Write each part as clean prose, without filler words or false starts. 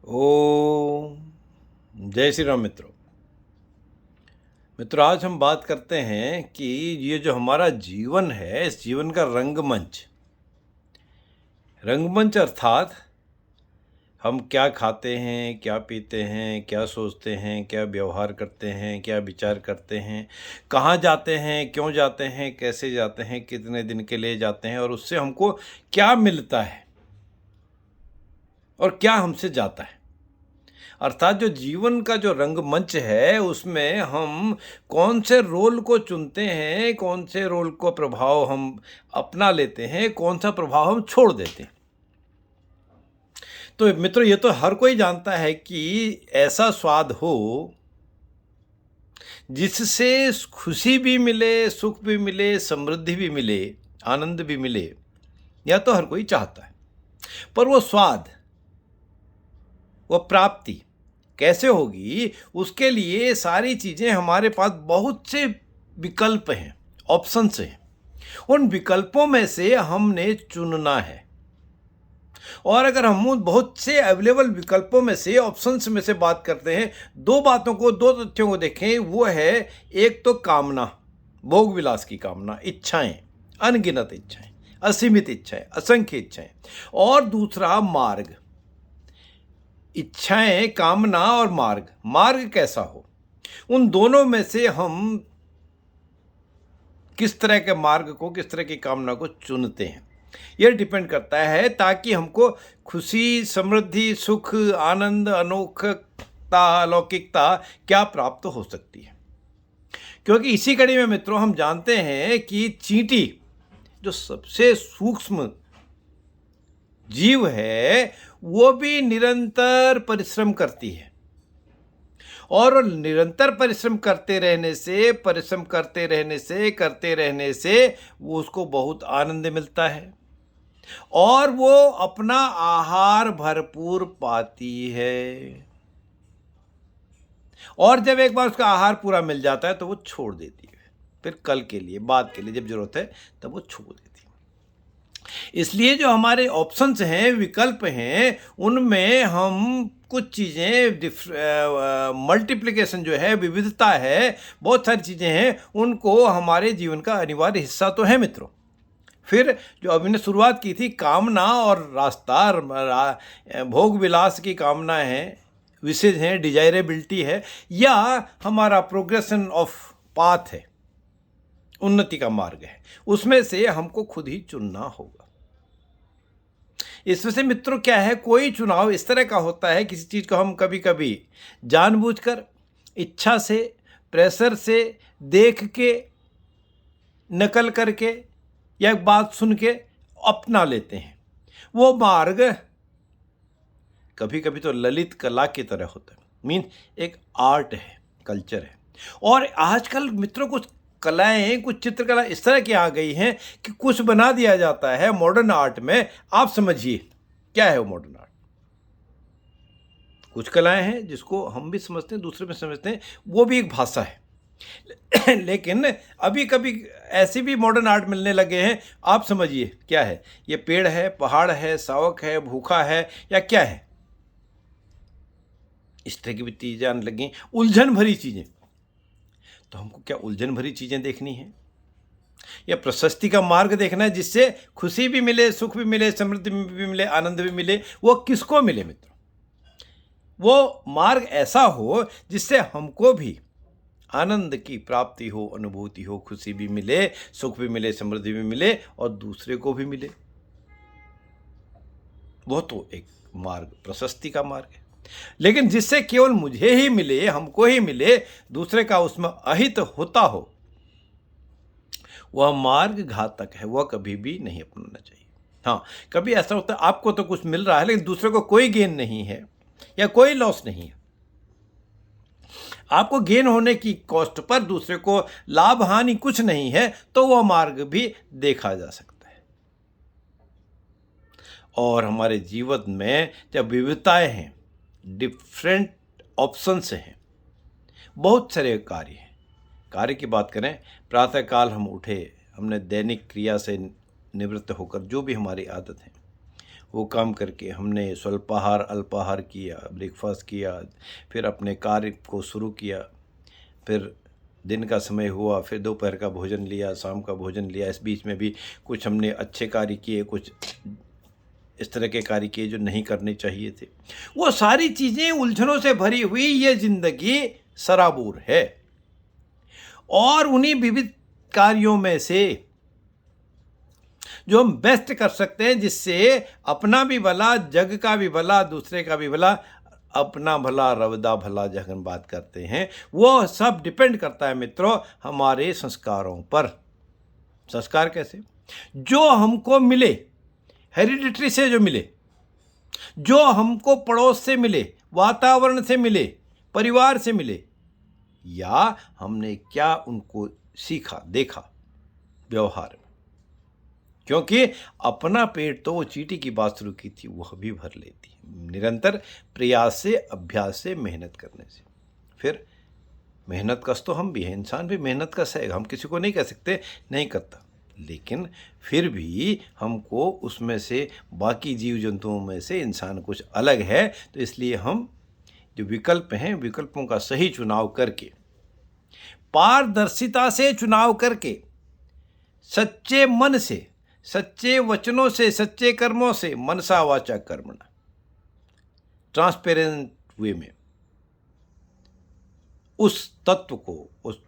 ओम जय श्री राम मित्रों। आज हम बात करते हैं कि ये जो हमारा जीवन है, इस जीवन का रंगमंच अर्थात हम क्या खाते हैं, क्या पीते हैं, क्या सोचते हैं, क्या व्यवहार करते हैं, क्या विचार करते हैं, कहाँ जाते हैं, क्यों जाते हैं, कैसे जाते हैं, कितने दिन के लिए जाते हैं और उससे हमको क्या मिलता है और क्या हमसे जाता है। अर्थात जो जीवन का जो रंगमंच है उसमें हम कौन से रोल को चुनते हैं, कौन से रोल को प्रभाव हम अपना लेते हैं, कौन सा प्रभाव हम छोड़ देते हैं। तो मित्रों, ये तो हर कोई जानता है कि ऐसा स्वाद हो जिससे खुशी भी मिले, सुख भी मिले, समृद्धि भी मिले, आनंद भी मिले, या तो हर कोई चाहता है। पर वो स्वाद, वो प्राप्ति कैसे होगी, उसके लिए सारी चीज़ें हमारे पास बहुत से विकल्प हैं, ऑप्शंस हैं। उन विकल्पों में से हमने चुनना है। और अगर हम उन बहुत से अवेलेबल विकल्पों में से, ऑप्शंस में से बात करते हैं, दो बातों को, दो तथ्यों को देखें। वो है एक तो कामना, भोग विलास की कामना, इच्छाएं, अनगिनत इच्छाएं, असीमित इच्छाएं, असंख्य इच्छाएं। और दूसरा मार्ग, इच्छाएं, कामना और मार्ग कैसा हो। उन दोनों में से हम किस तरह के मार्ग को, किस तरह की कामना को चुनते हैं, यह डिपेंड करता है, ताकि हमको खुशी, समृद्धि, सुख, आनंद, अनोखता, अलौकिकता क्या प्राप्त हो सकती है। क्योंकि इसी कड़ी में मित्रों हम जानते हैं कि चींटी जो सबसे सूक्ष्म जीव है, वो भी निरंतर परिश्रम करती है। और निरंतर परिश्रम करते रहने से वो उसको बहुत आनंद मिलता है और वो अपना आहार भरपूर पाती है। और जब एक बार उसका आहार पूरा मिल जाता है तो वो छोड़ देती है, फिर कल के लिए, बाद के लिए जब जरूरत है तब वो छोड़ देती है। इसलिए जो हमारे ऑप्शंस हैं, विकल्प हैं, उनमें हम कुछ चीज़ें, मल्टीप्लिकेशन जो है, विविधता है, बहुत सारी चीज़ें हैं, उनको हमारे जीवन का अनिवार्य हिस्सा तो है मित्रों। फिर जो अभी ने शुरुआत की थी, कामना और रास्ता, भोग विलास की कामना है, विशेष है, डिजायरेबिलिटी है, या हमारा प्रोग्रेशन ऑफ पाथ है, उन्नति का मार्ग है, उसमें से हमको खुद ही चुनना होगा। इसमें से मित्रों क्या है, कोई चुनाव इस तरह का होता है, किसी चीज़ को हम कभी कभी जानबूझकर, इच्छा से, प्रेशर से, देख के, नकल करके या एक बात सुन के अपना लेते हैं। वो मार्ग कभी कभी तो ललित कला की तरह होता है, मीन एक आर्ट है, कल्चर है। और आजकल मित्रों कुछ कलाएं, कुछ चित्रकला इस तरह की आ गई हैं कि कुछ बना दिया जाता है मॉडर्न आर्ट में। आप समझिए क्या है वो मॉडर्न आर्ट। कुछ कलाएं हैं जिसको हम भी समझते हैं, दूसरे भी समझते हैं, वो भी एक भाषा है। लेकिन अभी कभी ऐसे भी मॉडर्न आर्ट मिलने लगे हैं। आप समझिए क्या है ये, पेड़ है, पहाड़ है, शावक है, भूखा है, या क्या है, इस तरह की भी चीज़ें आने लगी, उलझन भरी चीज़ें। तो हमको क्या उलझन भरी चीज़ें देखनी है या प्रशस्ति का मार्ग देखना है, जिससे खुशी भी मिले, सुख भी मिले, समृद्धि भी मिले, आनंद भी मिले? वो किसको मिले मित्रों? वो मार्ग ऐसा हो जिससे हमको भी आनंद की प्राप्ति हो, अनुभूति हो, खुशी भी मिले, सुख भी मिले, समृद्धि भी मिले और दूसरे को भी मिले। वो तो एक मार्ग, प्रशस्ति का मार्ग है। लेकिन जिससे केवल मुझे ही मिले, हमको ही मिले, दूसरे का उसमें अहित होता हो, वह मार्ग घातक है, वह कभी भी नहीं अपनाना चाहिए। हाँ, कभी ऐसा होता है आपको तो कुछ मिल रहा है लेकिन दूसरे को कोई गेन नहीं है या कोई लॉस नहीं है। आपको गेन होने की कॉस्ट पर दूसरे को लाभ हानि कुछ नहीं है, तो वह मार्ग भी देखा जा सकता है। और हमारे जीवन में जब विविधताएं हैं, डिफरेंट ऑप्शंस हैं, बहुत सारे कार्य हैं। कार्य की बात करें, प्रातःकाल हम उठे, हमने दैनिक क्रिया से निवृत्त होकर जो भी हमारी आदत है वो काम करके हमने स्वल्पाहार अल्पाहार किया, ब्रेकफास्ट किया, फिर अपने कार्य को शुरू किया, फिर दिन का समय हुआ, फिर दोपहर का भोजन लिया, शाम का भोजन लिया। इस बीच में भी कुछ हमने अच्छे कार्य किए, कुछ इस तरह के कार्य किए जो नहीं करने चाहिए थे। वो सारी चीज़ें उलझनों से भरी हुई ये जिंदगी सराबूर है। और उन्हीं विविध कार्यों में से जो हम बेस्ट कर सकते हैं, जिससे अपना भी भला, जग का भी भला, दूसरे का भी भला, अपना भला रवदा भला जब हम बात करते हैं, वो सब डिपेंड करता है मित्रों हमारे संस्कारों पर। संस्कार कैसे? जो हमको मिले, हेरिडिटरी से जो मिले, जो हमको पड़ोस से मिले, वातावरण से मिले, परिवार से मिले, या हमने क्या उनको सीखा, देखा व्यवहार में। क्योंकि अपना पेट तो वो चींटी की बात शुरू की थी, वह भी भर लेती है निरंतर प्रयास से, अभ्यास से, मेहनत करने से। फिर मेहनत कश तो हम भी हैं, इंसान भी मेहनत कश है, हम किसी को नहीं कह सकते नहीं करता, लेकिन फिर भी हमको उसमें से, बाकी जीव जंतुओं में से इंसान कुछ अलग है। तो इसलिए हम जो विकल्प हैं, विकल्पों का सही चुनाव करके, पारदर्शिता से चुनाव करके, सच्चे मन से, सच्चे वचनों से, सच्चे कर्मों से, मनसा वाचा कर्मणा, ट्रांसपेरेंट वे में उस तत्व को, उस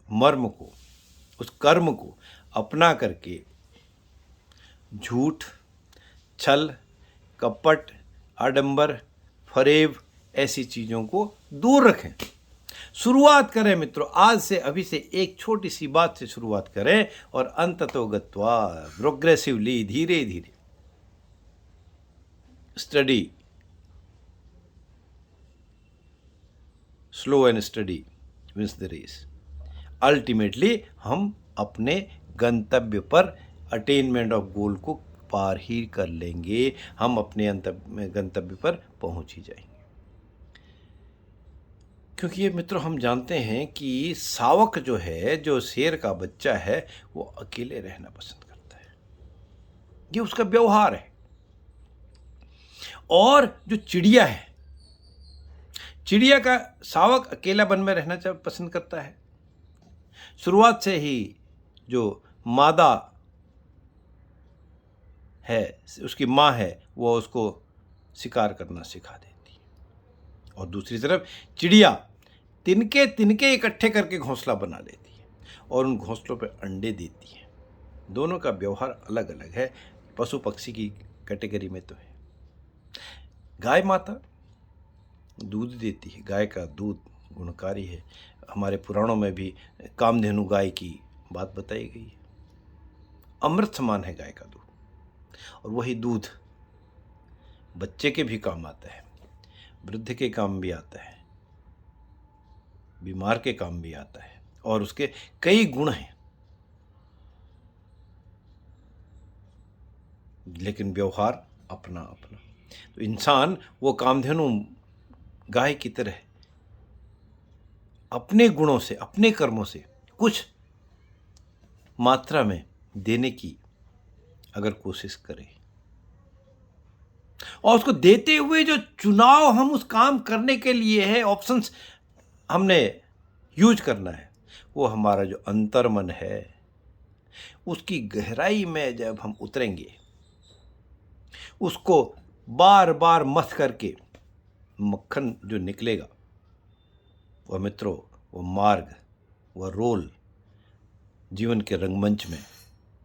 मर्म को, उस कर्म को अपना करके झूठ, छल, कपट, आडंबर, फरेब ऐसी चीज़ों को दूर रखें। शुरुआत करें मित्रों, आज से, अभी से एक छोटी सी बात से शुरुआत करें और अंततो गत्वा प्रोग्रेसिवली, धीरे धीरे steady, slow and steady wins the race. Ultimately हम अपने गंतव्य पर, अटेनमेंट ऑफ गोल को पार ही कर लेंगे, हम अपने गंतव्य पर पहुंच ही जाएंगे। क्योंकि ये मित्रों हम जानते हैं कि शावक जो है, जो शेर का बच्चा है, वो अकेले रहना पसंद करता है, ये उसका व्यवहार है। और जो चिड़िया है, चिड़िया का शावक अकेला वन में रहना पसंद करता है। शुरुआत से ही जो मादा है, उसकी माँ है, वो उसको शिकार करना सिखा देती है। और दूसरी तरफ चिड़िया तिनके तिनके इकट्ठे करके घोंसला बना लेती है और उन घोंसलों पर अंडे देती है। दोनों का व्यवहार अलग अलग है, पशु पक्षी की कैटेगरी में तो है। गाय माता दूध देती है, गाय का दूध गुणकारी है। हमारे पुराणों में भी कामधेनु गाय की बात बताई गई है। अमृत समान है गाय का दूध, और वही दूध बच्चे के भी काम आता है, वृद्ध के काम भी आता है, बीमार के काम भी आता है, और उसके कई गुण हैं। लेकिन व्यवहार अपना अपना। तो इंसान वो कामधेनु गाय की तरह अपने गुणों से, अपने कर्मों से कुछ मात्रा में देने की अगर कोशिश करें, और उसको देते हुए जो चुनाव हम उस काम करने के लिए है, ऑप्शंस हमने यूज करना है, वो हमारा जो अंतर्मन है, उसकी गहराई में जब हम उतरेंगे, उसको बार बार मथ करके मक्खन जो निकलेगा, वह मित्रों, वो मार्ग, वह रोल जीवन के रंगमंच में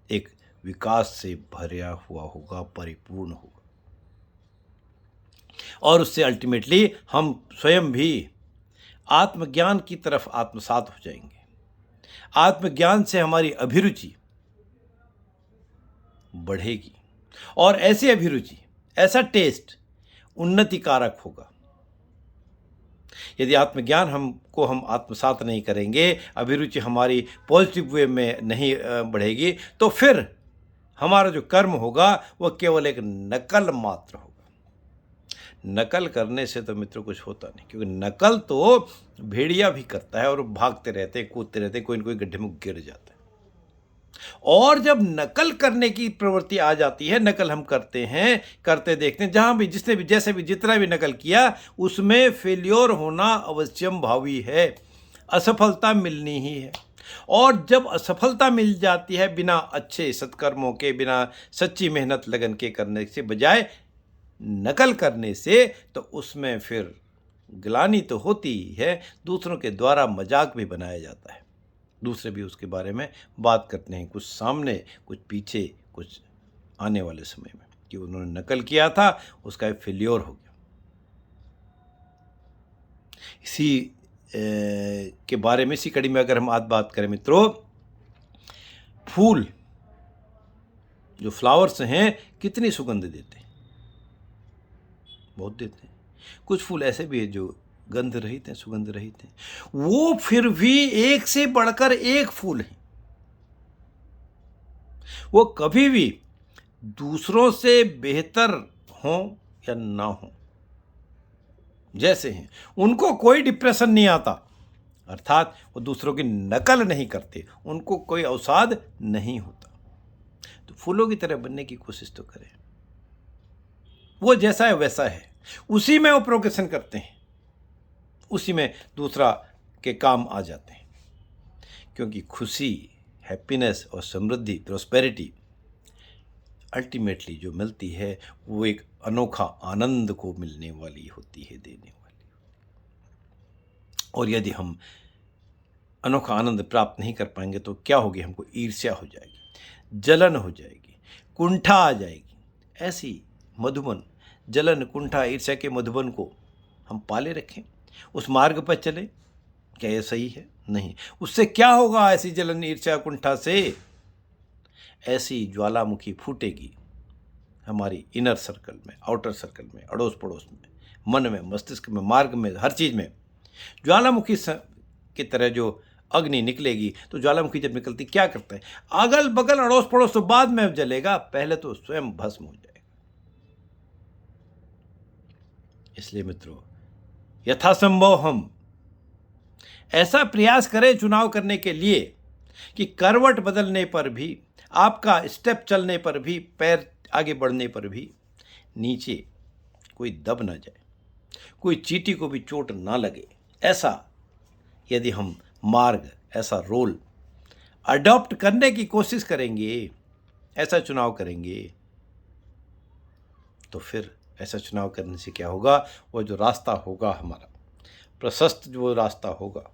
एक विकास से भरा हुआ होगा, परिपूर्ण होगा। और उससे अल्टीमेटली हम स्वयं भी आत्मज्ञान की तरफ आत्मसात हो जाएंगे। आत्मज्ञान से हमारी अभिरुचि बढ़ेगी, और ऐसी अभिरुचि, ऐसा टेस्ट उन्नति कारक होगा। यदि आत्मज्ञान हम आत्मसात नहीं करेंगे, अभिरुचि हमारी पॉजिटिव वे में नहीं बढ़ेगी, तो फिर हमारा जो कर्म होगा वह केवल एक नकल मात्र होगा। नकल करने से तो मित्रों कुछ होता नहीं, क्योंकि नकल तो भेड़िया भी करता है, और भागते रहते हैं, कूदते रहते हैं, कोई न कोई गड्ढे में गिर जाता है। और जब नकल करने की प्रवृत्ति आ जाती है, नकल हम करते हैं, करते देखते हैं, जहां भी जिसने भी जैसे भी जितना भी नकल किया उसमें फेल्योर होना अवश्यम भावी है, असफलता मिलनी ही है। और जब असफलता मिल जाती है बिना अच्छे सत्कर्मों के, बिना सच्ची मेहनत लगन के करने से बजाय नकल करने से, तो उसमें फिर ग्लानि तो होती ही है, दूसरों के द्वारा मजाक भी बनाया जाता है, दूसरे भी उसके बारे में बात करते हैं, कुछ सामने कुछ पीछे कुछ आने वाले समय में, कि उन्होंने नकल किया था, उसका फेल्योर हो गया। इसी के बारे में, इसी कड़ी में अगर हम आज बात करें मित्रों, फूल जो फ्लावर्स हैं कितनी सुगंध देते हैं, बहुत देते हैं। कुछ फूल ऐसे भी हैं जो गंध रहित हैं, सुगंध रहित हैं, वो फिर भी एक से बढ़कर एक फूल हैं। वो कभी भी दूसरों से बेहतर हों या ना हो, जैसे हैं, उनको कोई डिप्रेशन नहीं आता, अर्थात वो दूसरों की नकल नहीं करते, उनको कोई अवसाद नहीं होता। तो फूलों की तरह बनने की कोशिश तो करें, वो जैसा है वैसा है, उसी में वो प्रोग्रेशन करते हैं, उसी में दूसरा के काम आ जाते हैं। क्योंकि खुशी, हैप्पीनेस और समृद्धि, प्रोस्पेरिटी अल्टीमेटली जो मिलती है वो एक अनोखा आनंद को मिलने वाली होती है, देने वाली। और यदि हम अनोखा आनंद प्राप्त नहीं कर पाएंगे तो क्या होगी, हमको ईर्ष्या हो जाएगी, जलन हो जाएगी, कुंठा आ जाएगी। ऐसी मधुबन, जलन, कुंठा, ईर्ष्या के मधुबन को हम पाले रखें, उस मार्ग पर चलें, क्या यह सही है? नहीं। उससे क्या होगा? ऐसी जलन, ईर्ष्या, कुंठा से ऐसी ज्वालामुखी फूटेगी हमारी इनर सर्कल में, आउटर सर्कल में, अड़ोस पड़ोस में, मन में, मस्तिष्क में, मार्ग में, हर चीज में ज्वालामुखी की तरह जो अग्नि निकलेगी। तो ज्वालामुखी जब निकलती क्या करता है, अगल बगल अड़ोस पड़ोस तो बाद में जलेगा, पहले तो स्वयं भस्म हो जाएगा। इसलिए मित्रों, यथासंभव हम ऐसा प्रयास करें चुनाव करने के लिए कि करवट बदलने पर भी, आपका स्टेप चलने पर भी, पैर आगे बढ़ने पर भी नीचे कोई दब ना जाए, कोई चींटी को भी चोट ना लगे। ऐसा यदि हम मार्ग, ऐसा रोल अडॉप्ट करने की कोशिश करेंगे, ऐसा चुनाव करेंगे, तो फिर ऐसा चुनाव करने से क्या होगा, वो जो रास्ता होगा हमारा प्रशस्त, जो रास्ता होगा,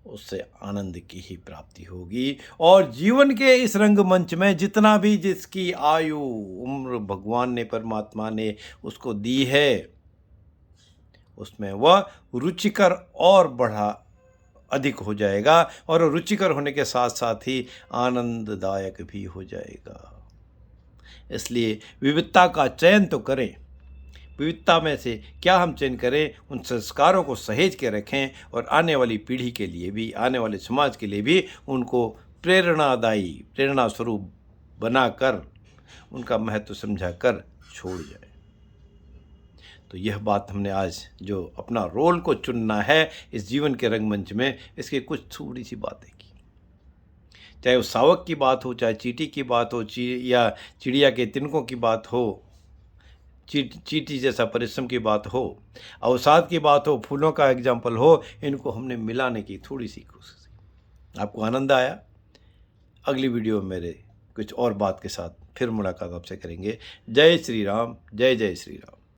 उससे आनंद की ही प्राप्ति होगी। और जीवन के इस रंगमंच में जितना भी जिसकी आयु उम्र भगवान ने, परमात्मा ने उसको दी है, उसमें वह रुचिकर और बढ़ा अधिक हो जाएगा, और रुचिकर होने के साथ साथ ही आनंददायक भी हो जाएगा। इसलिए विविधता का चयन तो करें, विविधता में से क्या हम चयन करें, उन संस्कारों को सहेज के रखें, और आने वाली पीढ़ी के लिए भी, आने वाले समाज के लिए भी उनको प्रेरणादायी, प्रेरणा स्वरूप बनाकर, उनका महत्व समझाकर छोड़ जाए। तो यह बात हमने आज जो अपना रोल को चुनना है इस जीवन के रंगमंच में, इसकी कुछ थोड़ी सी बातें की, चाहे वो सावक की बात हो, चाहे चींटी की बात हो, या चिड़िया के तिनकों की बात हो, चींटी जैसा परिश्रम की बात हो, अवसाद की बात हो, फूलों का एग्जाम्पल हो, इनको हमने मिलाने की थोड़ी सी कोशिश की। आपको आनंद आया? अगली वीडियो में मेरे कुछ और बात के साथ फिर मुलाकात आपसे करेंगे। जय श्री राम, जय जय श्री राम।